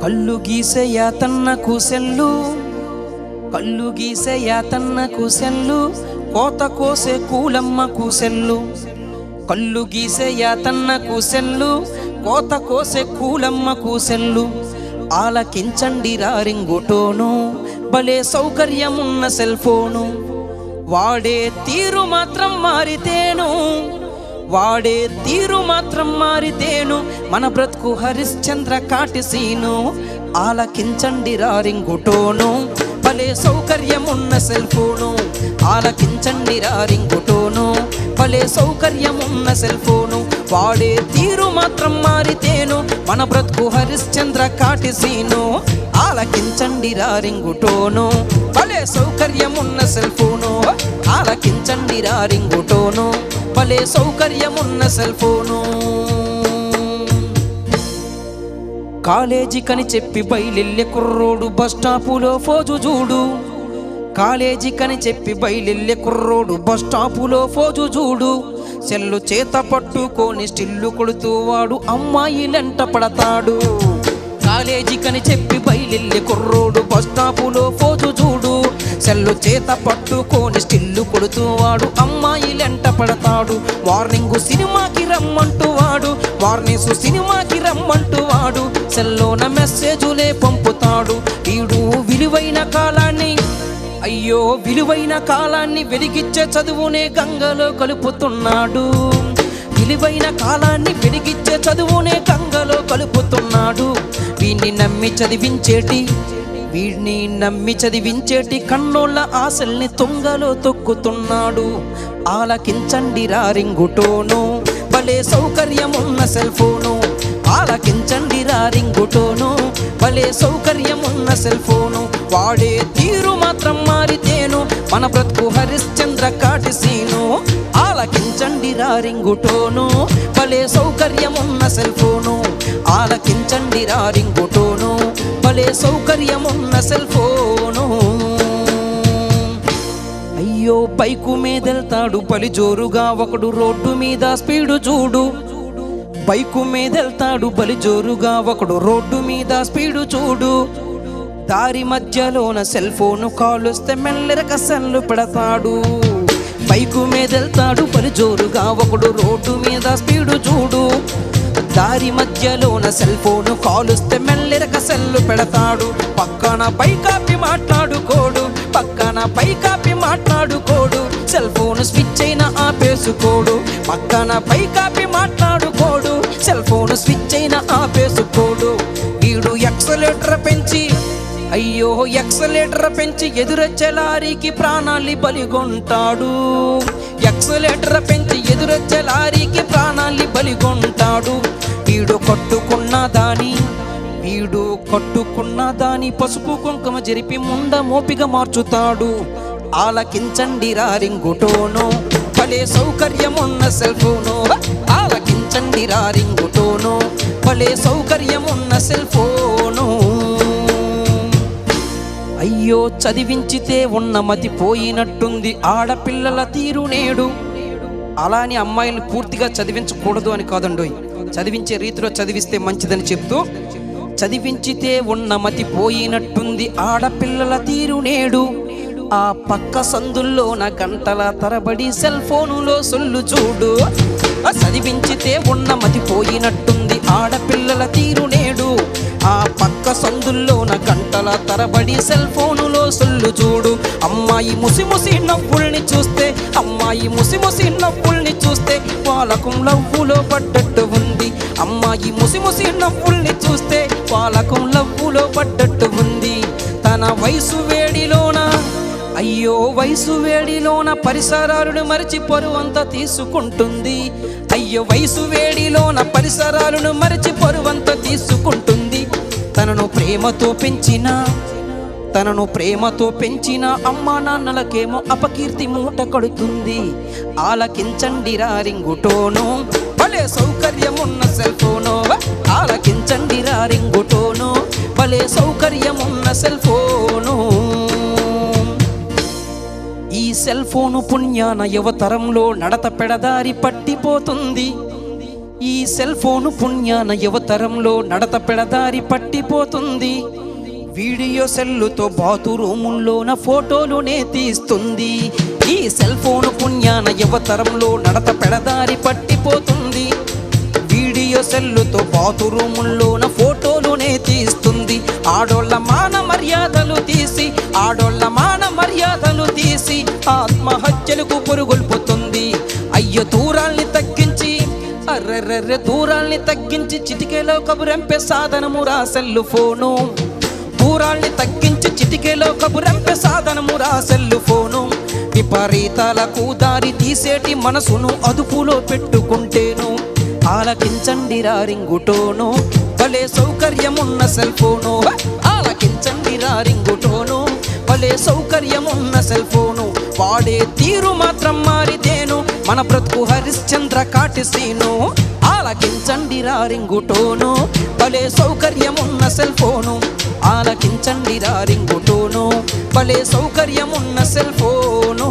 కళ్ళు గీసే యాతన్నకు సెల్లు, కళ్ళు గీసే యాతన్నకు సెల్లు, కోత కోసే కూలమ్మకు సెల్లు. కళ్ళు గీసే యాతన్నకు సెల్లు, కోత కోసే కూలమ్మకు సెల్లు. ఆలకించండి రింగుటోను, భలే సౌకర్యమున్న సెల్ ఫోను. వాడే తీరు మాత్రం మారితేను, వాడే తీరు మాత్రం మారితేను, మన బ్రతుకు హరిశ్చంద్ర కాటిసీను. ఆలకించండి రింగుటోను, భలే సౌకర్యమున్న సెల్ ఫోను. ఆలకించండి రింగుటోను, భలే సౌకర్యమున్న సెల్ ఫోను. వాడే తీరు మాత్రం మారితేను, మన బ్రతుకు హరిశ్చంద్ర కాటిసీను. ఆలకించండి రింగుటోను, భలే సౌకర్యమున్న సెల్ ఫోను. ఆలకించండి రింగుటోను, భలే సౌకర్యమున్న సెల్ ఫోను. కాలేజీకని చెప్పి బయలెల్లె కుర్రోడు బస్ స్టాపులో ఫోజు చూడు. కాలేజీకని చెప్పి బయలెల్లె కుర్రోడు బస్ స్టాపులో ఫోజు చూడు. సెల్లు చేత పట్టుకొని స్టిల్లు కొడుతూ వాడు అమ్మాయిలంట పడతాడు. కాలేజీకని చెప్పి బయలెల్లె కుర్రోడు బస్ స్టాపులో ఫోజు చూడు. సెల్లు చేత పట్టుకొని స్టిల్లు కొడుతూ వాడు అమ్మాయిలంట పడతాడు. వార్నింగ్ సినిమాకి రమ్మంటూ వాడు, వార్నింగ్ సినిమాకి రమ్మంటూ వాడు సెల్లోన మెసేజులే పంపుతాడు. వీడు విలువైన కాలాన్ని, అయ్యో విలువైన కాలాన్ని వెలిగిచ్చే చదువునే గంగలో కలుపుతున్నాడు. విలువైన కాలాన్ని వెలిగిచ్చే చదువునే గంగలో కలుపుతున్నాడు. వీడిని నమ్మి చదివించేటి కన్నోళ్ళ ఆశల్ని తుంగలో తొక్కుతున్నాడు. ఆలకించండి రింగుటోను, భలే సౌకర్యమున్న సెల్ ఫోను. ఆలకించండి రింగుటోను, భలే సౌకర్యమున్న సెల్ ఫోను. వాడే తీరు మాత్రం మారితేను, మన బ్రతుకు హరిశ్చంద్ర కాటిసీను. ఆలకించండి రింగుటోను, భలే సౌకర్యమున్న సెల్ ఫోను. ఆలకించండి రింగుటోను, భలే సౌకర్యమున్న సెల్ ఫోను. అయ్యో బైకు మీదెళ్తాడు బలి జోరుగా ఒకడు, రోడ్డు మీద స్పీడు చూడు. బైకు మీదెళ్తాడు బలి జోరుగా ఒకడు, రోడ్డు మీద స్పీడు చూడు. దారి మధ్యలోన సెల్ ఫోను కాలుస్తే మెల్లెరక సెల్లు పెడతాడు. బైకు మీదెళ్తాడు బలి జోరుగా ఒకడు, రోడ్డు మీద స్పీడు చూడు. దారి మధ్యలోన సెల్ ఫోను కాలుస్తే మెల్లెరక సెల్లు పెడతాడు. పక్కన పైకాపి మాట్లాడుకోడు, పక్కన పైకాపి మాట్లాడుకోడు. సెల్ ఫోను స్విచ్ అయినా ఆపేసుకోడు. పక్కన పైకాపి మాట్లాడుకోడు, సెల్ ఫోను స్విచ్ అయినా ఆపేసుకోడు. వీడు ఎక్సలేటర్ పెంచి, అయ్యో ఎక్సలేటర్ పెంచి ఎదురొచ్చే లారీకి ప్రాణాల్ని బలిగొంటాడు. ఎక్సలేటర్ పెంచి ఎదురొచ్చే లారీకి ప్రాణాల్ని బలిగొంటాడు. వీడు కట్టుకున్న దాని పసుపు కుంకుమ జరిపి ముండ మోపిగా మార్చుతాడు. ఆలకించండి రింగుటోను, భలే సౌకర్యమున్న సెల్ ఫోను. ఆలకించండి రింగుటోను, భలే సౌకర్యమున్న సెల్ ఫోను. అయ్యో చదివించితే ఉన్న మతి పోయినట్టుంది ఆడపిల్లల తీరు నేడు. అలా అని అమ్మాయిలను పూర్తిగా చదివించకూడదు అని కాదండోయ్, చదివించే రీతిలో చదివిస్తే మంచిదని చెప్తూ, చదివించితే ఉన్న మతి పోయినట్టుంది ఆడపిల్లల తీరు నేడు. ఆ పక్క సందుల్లోన గంటల తరబడి సెల్ ఫోనులో సొల్లు చూడు. చదివించితే ఉన్న మతి పోయినట్టుంది ఆడపిల్లల తీరు నేడు. ఆ పక్క సందుల్లోన గంటల తరబడి సెల్ ఫోనులో సొల్లు చూడు. అమ్మాయి ముసిముసి నవ్వుల్ని చూస్తే, అమ్మాయి ముసిముసి నవ్వుల్ని చూస్తే వాళ్ళకు లవ్వులో పడ్డట్టు ఉంది. అమ్మాయి ముసిముసి నవ్వుల్ని చూస్తే వాళ్ళకు లవ్వులో పడ్డట్టు ఉంది. తన వయసు వేడిలోన, అయ్యో వయసు వేడిలోన పరిసరాలను మరిచి పరువంతా తీసుకుంటుంది. అయ్యో వయసు వేడిలోన పరిసరాలను మరిచి పరువంతా తీసుకుంటుంది. తనను ప్రేమతో పెంచిన అమ్మా నాన్నలకేమో అపకీర్తి మూట కడుతుంది. ఆలకించండి రింగుటోను, భలే సౌకర్యమున్న సెల్ ఫోను. ఆలకించండి రింగుటోను, భలే సౌకర్యమున్న సెల్ ఫోను. ఈ సెల్ ఫోను పుణ్యాన యువతరంలో నడత పెడదారి పట్టిపోతుంది. ఈ సెల్ ఫోను పుణ్యాన యువతరంలో నడత పెడదారి పట్టిపోతుంది. వీడియో సెల్లుతో బాతురూముల్లోన ఫోటోలునే తీస్తుంది. ఈ సెల్ ఫోను పుణ్యాన యువతరంలో నడత పెడదారి పట్టిపోతుంది. వీడియో సెల్లుతో బాతురూముల్లోన ఫోటోలునే తీస్తుంది. ఆడోళ్ళ మాన మర్యాదలు తీసి ఆత్మహత్యలకు పురుగొల్పుతుంది. అయ్యో దూరాల్ని తగ్గించి దూరాల్ని తగ్గించి చిటికెలో కబురంపే సాధనమురా సెల్లు ఫోను. దూరాల్ని తగ్గించి చిటికెలో కబురంపే సాధనమురా సెల్లు ఫోను. విపరీతాలకు దారి తీసేటి మనసును అదుపులో పెట్టుకుంటేను. ఆలకించండి రా రింగుటోను, భలే సౌకర్యమున్న సెల్ ఫోను. ఆలకించండి రా రింగుటోను, భలే సౌకర్యమున్న సెల్ ఫోను. వాడే తీరు మాత్రం మారితేను మన బ్రతుకు హరిశ్చంద్ర కాటిసీను. ఆలకించండి రా రింగుటోను, భలే సౌకర్యమున్న సెల్ ఫోను. ఆలకించండి రా రింగుటోను, భలే సౌకర్యమున్న సెల్ ఫోను.